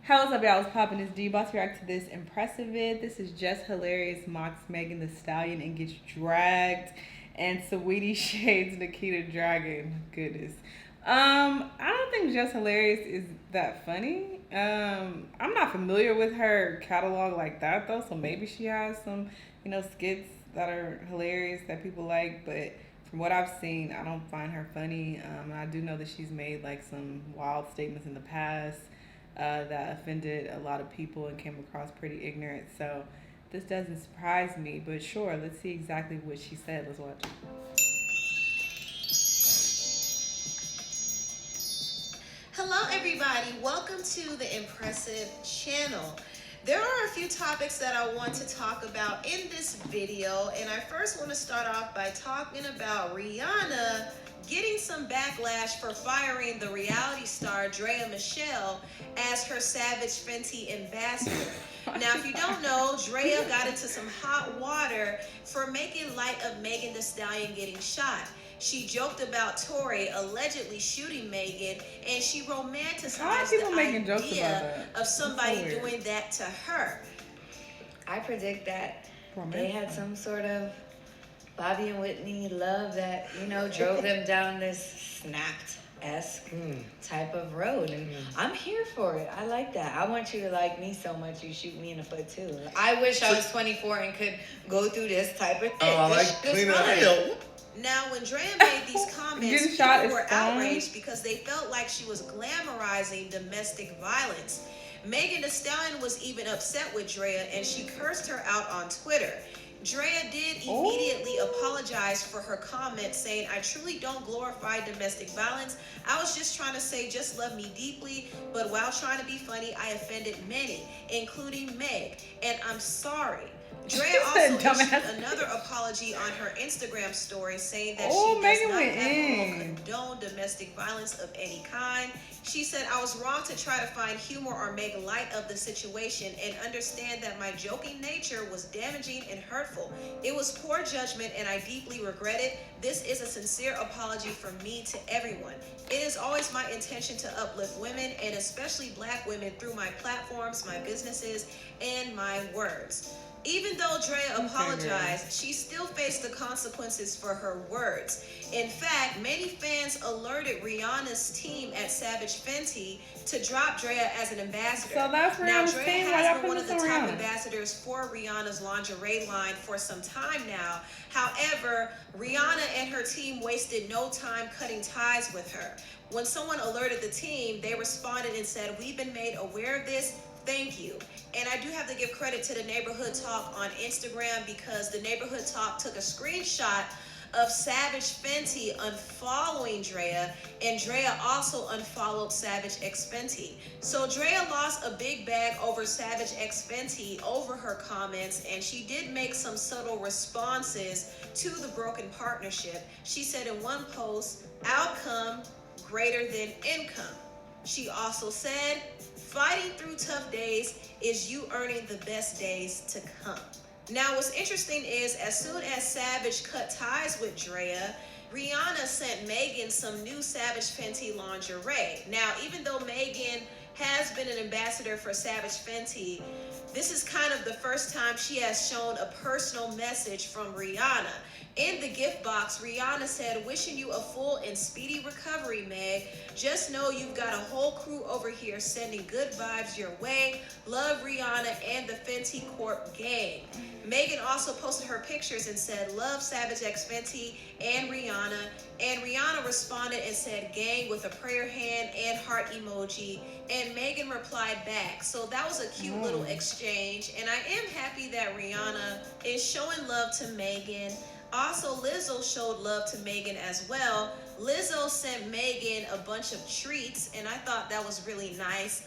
What's up, y'all? What's poppin'? It's D. About to react to this impressive vid. This is Just Hilarious mocks Megan the Stallion and gets dragged, and SAWEETIE shades NIKITA DRAGUN. Goodness. I don't think Just Hilarious is that funny. I'm not familiar with her catalog like that though, so maybe she has some, skits that are hilarious that people like, but from what I've seen, I don't find her funny. I do know that she's made like some wild statements in the past that offended a lot of people and came across pretty ignorant. So this doesn't surprise me, but sure, let's see exactly what she said. Let's watch. Hello everybody, welcome to the Impressive channel. There are a few topics that I want to talk about in this video, and I first want to start off by talking about Rihanna getting some backlash for firing the reality star Draya Michelle as her Savage Fenty ambassador. Now, if you don't know, Draya got into some hot water for making light of Megan Thee Stallion getting shot. She joked about Tory allegedly shooting Megan, and she romanticized the idea of somebody doing that to her. I predict that they had some sort of Bobby and Whitney love that, drove them down this Snapped-esque type of road. And I'm here for it. I like that. I want you to like me so much you shoot me in the foot too. I wish I was 24 and could go through this type of thing. Oh, I like cleaning up. Now, when Draya made these comments, people were outraged because they felt like she was glamorizing domestic violence. Megan Thee Stallion was even upset with Draya, and she cursed her out on Twitter. Draya did immediately apologize for her comment, saying, "I truly don't glorify domestic violence. I was just trying to say just love me deeply, but while trying to be funny, I offended many, including Meg, and I'm sorry." Draya also issued another apology on her Instagram story, saying that she does not at all condone domestic violence of any kind. She said, "I was wrong to try to find humor or make light of the situation, and understand that my joking nature was damaging and hurtful. It was poor judgment and I deeply regret it. This is a sincere apology from me to everyone. It is always my intention to uplift women, and especially Black women, through my platforms, my businesses, and my words." Even though Draya apologized, she still faced the consequences for her words. In fact, many fans alerted Rihanna's team at Savage Fenty to drop Draya as an ambassador. So that's now, Draya has been one of the top ambassadors for Rihanna's lingerie line for some time now. However, Rihanna and her team wasted no time cutting ties with her. When someone alerted the team, they responded and said, "We've been made aware of this. Thank you." And I do have to give credit to the Neighborhood Talk on Instagram, because the Neighborhood Talk took a screenshot of Savage Fenty unfollowing Draya, and Draya also unfollowed Savage X Fenty. So Draya lost a big bag over Savage X Fenty over her comments, and she did make some subtle responses to the broken partnership. She said in one post, "Outcome greater than income." She also said, "Fighting through tough days is you earning the best days to come." Now, what's interesting is, as soon as Savage cut ties with Draya, Rihanna sent Megan some new Savage Fenty lingerie. Now, even though Megan has been an ambassador for Savage Fenty, this is kind of the first time she has shown a personal message from Rihanna. In the gift box, Rihanna said, "Wishing you a full and speedy recovery, Meg. Just know you've got a whole crew over here sending good vibes your way. Love, Rihanna and the Fenty Corp gang." Megan also posted her pictures and said, "Love Savage X Fenty and Rihanna." And Rihanna responded and said, "Gang," with a prayer hand and heart emoji. And Megan replied back. So that was a cute little exchange. And I am happy that Rihanna is showing love to Megan. Also, Lizzo showed love to Megan as well. Lizzo sent Megan a bunch of treats, and I thought that was really nice.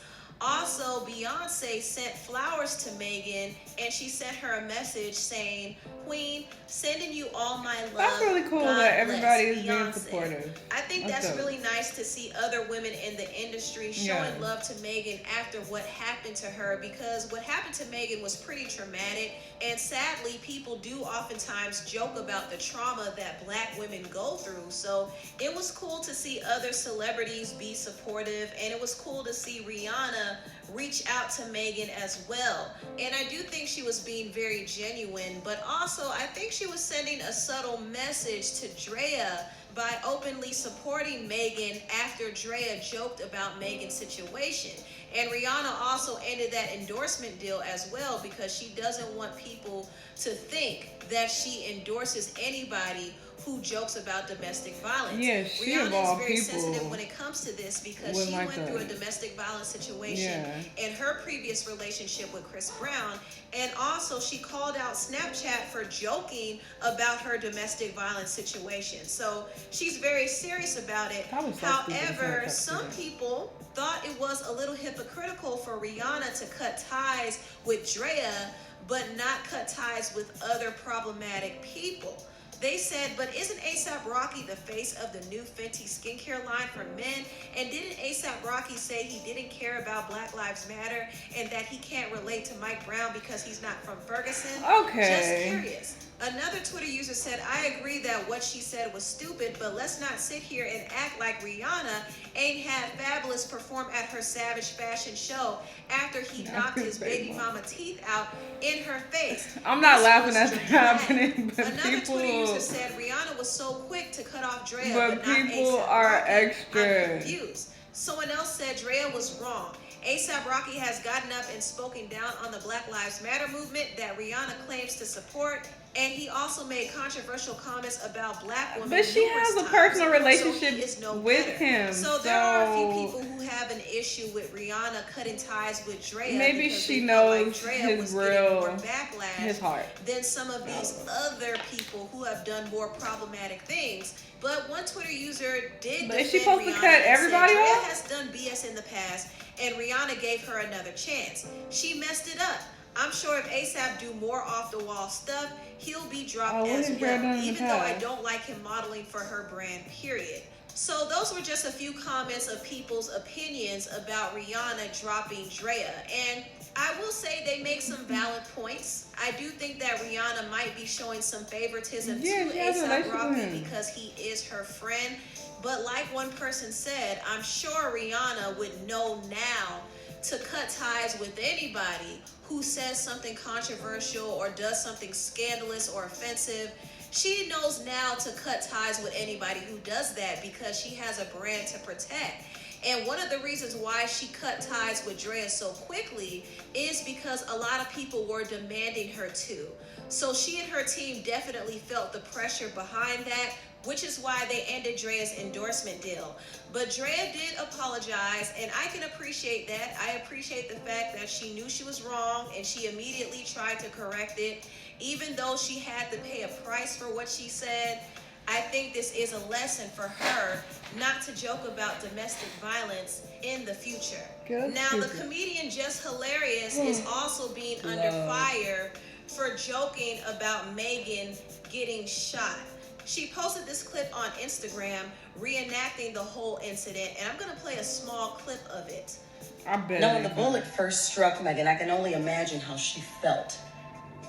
Also, Beyonce sent flowers to Megan, and she sent her a message saying, "Queen, sending you all my love." That's really cool that everybody is being supportive. I think that's really nice to see other women in the industry showing love to Megan after what happened to her, because what happened to Megan was pretty traumatic, and sadly, people do oftentimes joke about the trauma that Black women go through. So it was cool to see other celebrities be supportive, and it was cool to see Rihanna Rihanna reach out to Megan as well. And I do think she was being very genuine, but also I think she was sending a subtle message to Drea by openly supporting Megan after Drea joked about Megan's situation. And Rihanna also ended that endorsement deal as well because she doesn't want people to think that she endorses anybody who jokes about domestic violence. Yeah, she Rihanna is very sensitive when it comes to this because she went through a domestic violence situation in her previous relationship with Chris Brown. And also she called out Snapchat for joking about her domestic violence situation. So she's very serious about it. However, some people thought it was a little hypocritical for Rihanna to cut ties with Drea, but not cut ties with other problematic people. They said, but isn't A$AP Rocky the face of the new Fenty skincare line for men? And didn't A$AP Rocky say he didn't care about Black Lives Matter and that he can't relate to Mike Brown because he's not from Ferguson? Okay. Just curious. Another Twitter user said, I agree that what she said was stupid, but let's not sit here and act like Rihanna ain't had Fabulous perform at her Savage Fashion show after he knocked his baby mama teeth out in her face. I'm not laughing at that happening, but Another Twitter user said Rihanna was so quick to cut off Drea, but not A$AP people are Rocky. extra. I'm confused. Someone else said Drea was wrong. A$AP Rocky has gotten up and spoken down on the Black Lives Matter movement that Rihanna claims to support, and he also made controversial comments about black women. But she has a personal relationship with him. So there are a few people who have an issue with Rihanna cutting ties with Drea. Maybe she knows like his real backlash, his heart, than some of these other people who have done more problematic things. But one Twitter user did. But is she supposed to cut everybody off? Drea has done BS in the past, and Rihanna gave her another chance. She messed it up. I'm sure if A$AP do more off-the-wall stuff, he'll be dropped as well, even though I don't like him modeling for her brand, period. So those were just a few comments of people's opinions about Rihanna dropping Drea. And I will say they make some valid points. I do think that Rihanna might be showing some favoritism to A$AP Rocky because he is her friend. But like one person said, I'm sure Rihanna would know now to cut ties with anybody who says something controversial or does something scandalous or offensive. She knows now to cut ties with anybody who does that because she has a brand to protect. And one of the reasons why she cut ties with Drea so quickly is because a lot of people were demanding her to. So she and her team definitely felt the pressure behind that, which is why they ended Drea's endorsement deal. But Drea did apologize, and I can appreciate that. I appreciate the fact that she knew she was wrong and she immediately tried to correct it. Even though she had to pay a price for what she said, I think this is a lesson for her not to joke about domestic violence in the future. Now, the comedian Just Hilarious is also being under fire for joking about Megan getting shot. She posted this clip on Instagram reenacting the whole incident, and I'm going to play a small clip of it. Now, when the bullet first struck Megan, I can only imagine how she felt.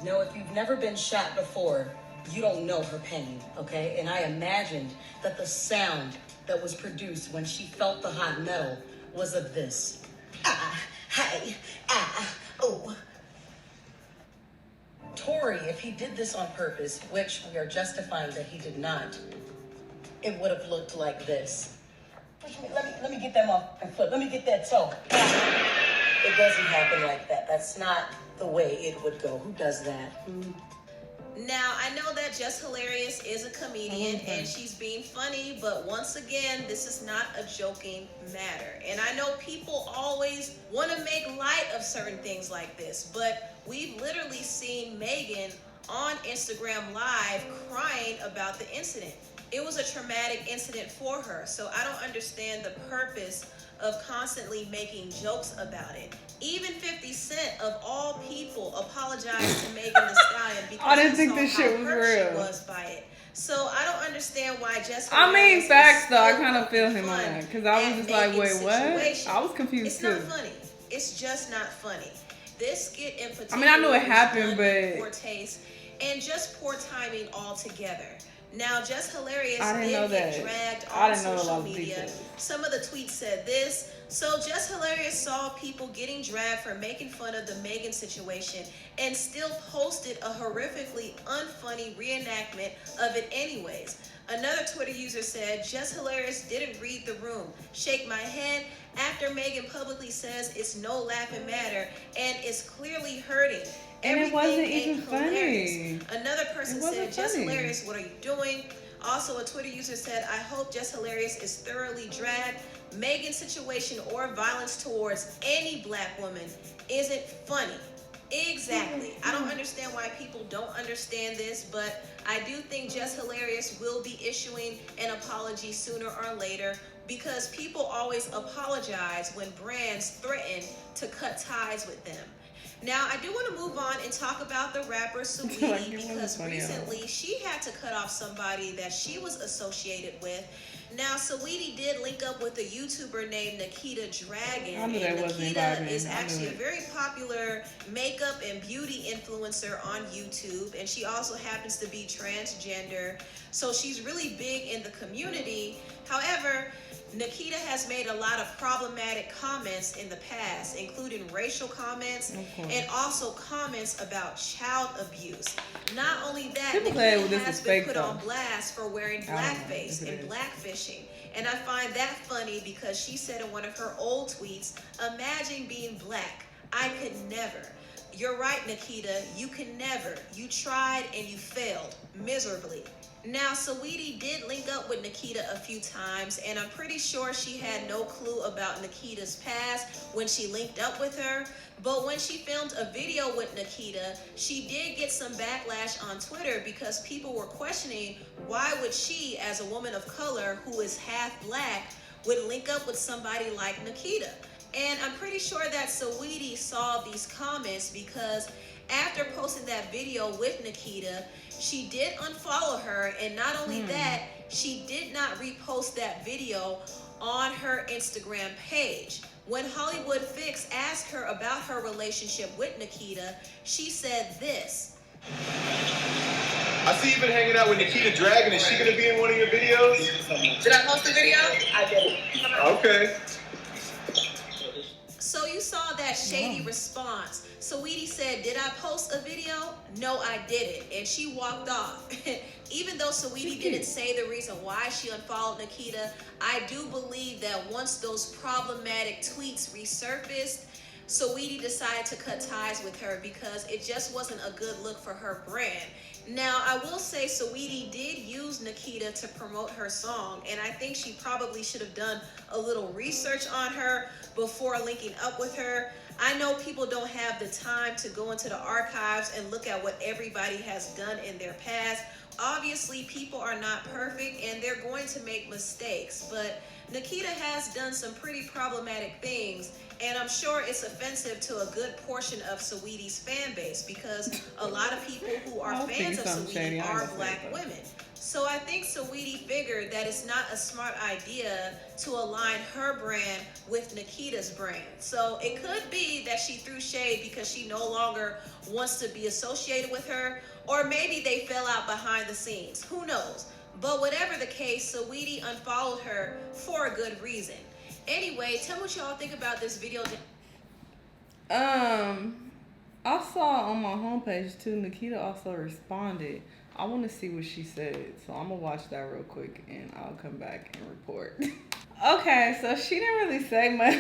Now, if you've never been shot before, you don't know her pain, okay? And I imagined that the sound that was produced when she felt the hot metal was of this. Ah, hey, ah, oh. Tory, if he did this on purpose, which we are justifying that he did not, it would have looked like this. Let me get them off my foot. Let me get that toe. It doesn't happen like that. That's not the way it would go. Who does that? Now, I know that Just Hilarious is a comedian and she's being funny, but once again, this is not a joking matter. And I know people always want to make light of certain things like this, but we've literally seen Megan on Instagram Live crying about the incident. It was a traumatic incident for her, so I don't understand the purpose of constantly making jokes about it. Even 50 Cent, of all people, apologized to Megan Thee Stallion because I didn't think this shit was real. She was by it. So I don't understand why Just facts though. I kind of feel him on that because I was just like, wait, what? I was confused too. It's not funny. It's just not funny. This skit in particular. I mean, I knew it happened, but poor taste and just poor timing altogether. Now, Just Hilarious did get dragged on social media Some of the tweets said this. So Just Hilarious saw people getting dragged for making fun of the Megan situation and still posted a horrifically unfunny reenactment of it anyways. Another Twitter user said, Just Hilarious didn't read the room. Shake my head after Megan publicly says it's no laughing matter and is clearly hurting. And it wasn't even funny. Another person said, Just Hilarious, what are you doing? Also, a Twitter user said, I hope Just Hilarious is thoroughly dragged. Megan's situation or violence towards any black woman isn't funny. Exactly. I don't understand why people don't understand this, but I do think Just Hilarious will be issuing an apology sooner or later, because people always apologize when brands threaten to cut ties with them. Now, I do want to move on and talk about the rapper SAWEETIE, because recently she had to cut off somebody that she was associated with. Now, SAWEETIE did link up with a YouTuber named NIKITA DRAGUN. And NIKITA is actually a very popular makeup and beauty influencer on YouTube. And she also happens to be transgender. So she's really big in the community. However, NIKITA has made a lot of problematic comments in the past, including racial comments and also comments about child abuse. Not only that, NIKITA has been put on blast for wearing blackface and blackfishing. And I find that funny because she said in one of her old tweets, imagine being black. I could never. You're right, NIKITA. You can never. You tried and you failed miserably. Now, SAWEETIE did link up with NIKITA a few times, and I'm pretty sure she had no clue about NIKITA's past when she linked up with her. But when she filmed a video with NIKITA, she did get some backlash on Twitter because people were questioning why would she, as a woman of color who is half black, would link up with somebody like NIKITA. And I'm pretty sure that SAWEETIE saw these comments because after posting that video with NIKITA, she did unfollow her, and not only that, she did not repost that video on her Instagram page. When Hollywood Fix asked her about her relationship with NIKITA, she said this. I see you've been hanging out with NIKITA DRAGUN. Is she going to be in one of your videos? Did I post the video? I did. Okay. So you saw that shady response. SAWEETIE said, did I post a video? No, I didn't. And she walked off. Even though SAWEETIE didn't say the reason why she unfollowed NIKITA, I do believe that once those problematic tweets resurfaced, SAWEETIE decided to cut ties with her because it just wasn't a good look for her brand. Now, I will say SAWEETIE did use NIKITA to promote her song, and I think she probably should have done a little research on her before linking up with her. I know people don't have the time to go into the archives and look at what everybody has done in their past. Obviously, people are not perfect and they're going to make mistakes, but NIKITA has done some pretty problematic things, and I'm sure it's offensive to a good portion of SAWEETIE's fan base because a lot of people who are fans of SAWEETIE are black women. So I think SAWEETIE figured that it's not a smart idea to align her brand with NIKITA's brand. So it could be that she threw shade because she no longer wants to be associated with her, or maybe they fell out behind the scenes. Who knows? But whatever the case, SAWEETIE unfollowed her for a good reason. Anyway, tell me what y'all think about this video. I saw on my homepage too, NIKITA also responded. I want to see what she said, so I'm gonna watch that real quick and I'll come back and report. Okay, so she didn't really say much.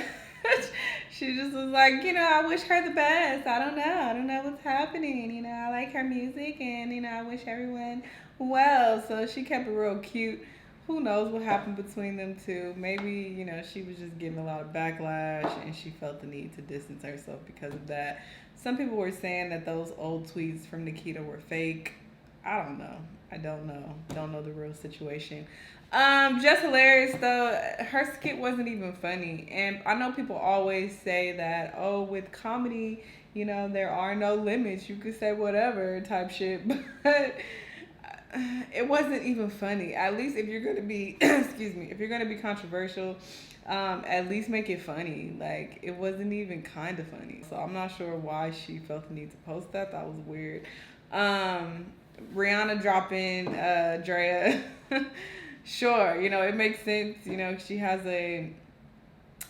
She just was like, you know, I wish her the best. I don't know what's happening. You know, I like her music and, you know, I wish everyone well. So she kept it real cute. Who knows what happened between them two? Maybe, you know, she was just getting a lot of backlash and she felt the need to distance herself because of that. Some people were saying that those old tweets from NIKITA were fake. I don't know. I don't know. Don't know the real situation. Just hilarious though. Her skit wasn't even funny. And I know people always say that, oh, with comedy, you know, there are no limits. You could say whatever type shit. But it wasn't even funny. At least if you're going to be, excuse me, if you're going to be controversial, at least make it funny. Like, it wasn't even kind of funny. So I'm not sure why she felt the need to post that. That was weird. Rihanna dropping Drea Sure, you know, it makes sense. You know, she has a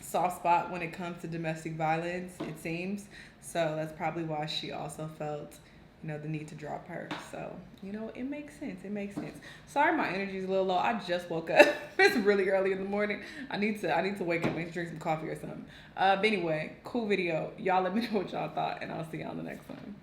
soft spot when it comes to domestic violence, it seems. So that's probably why she also felt, you know, the need to drop her. So, you know, it makes sense. It makes sense. Sorry, my energy's a little low. I just woke up. It's really early in the morning. I need to wake up and drink some coffee or something. But anyway, cool video. Y'all let me know what y'all thought, and I'll see y'all on the next one.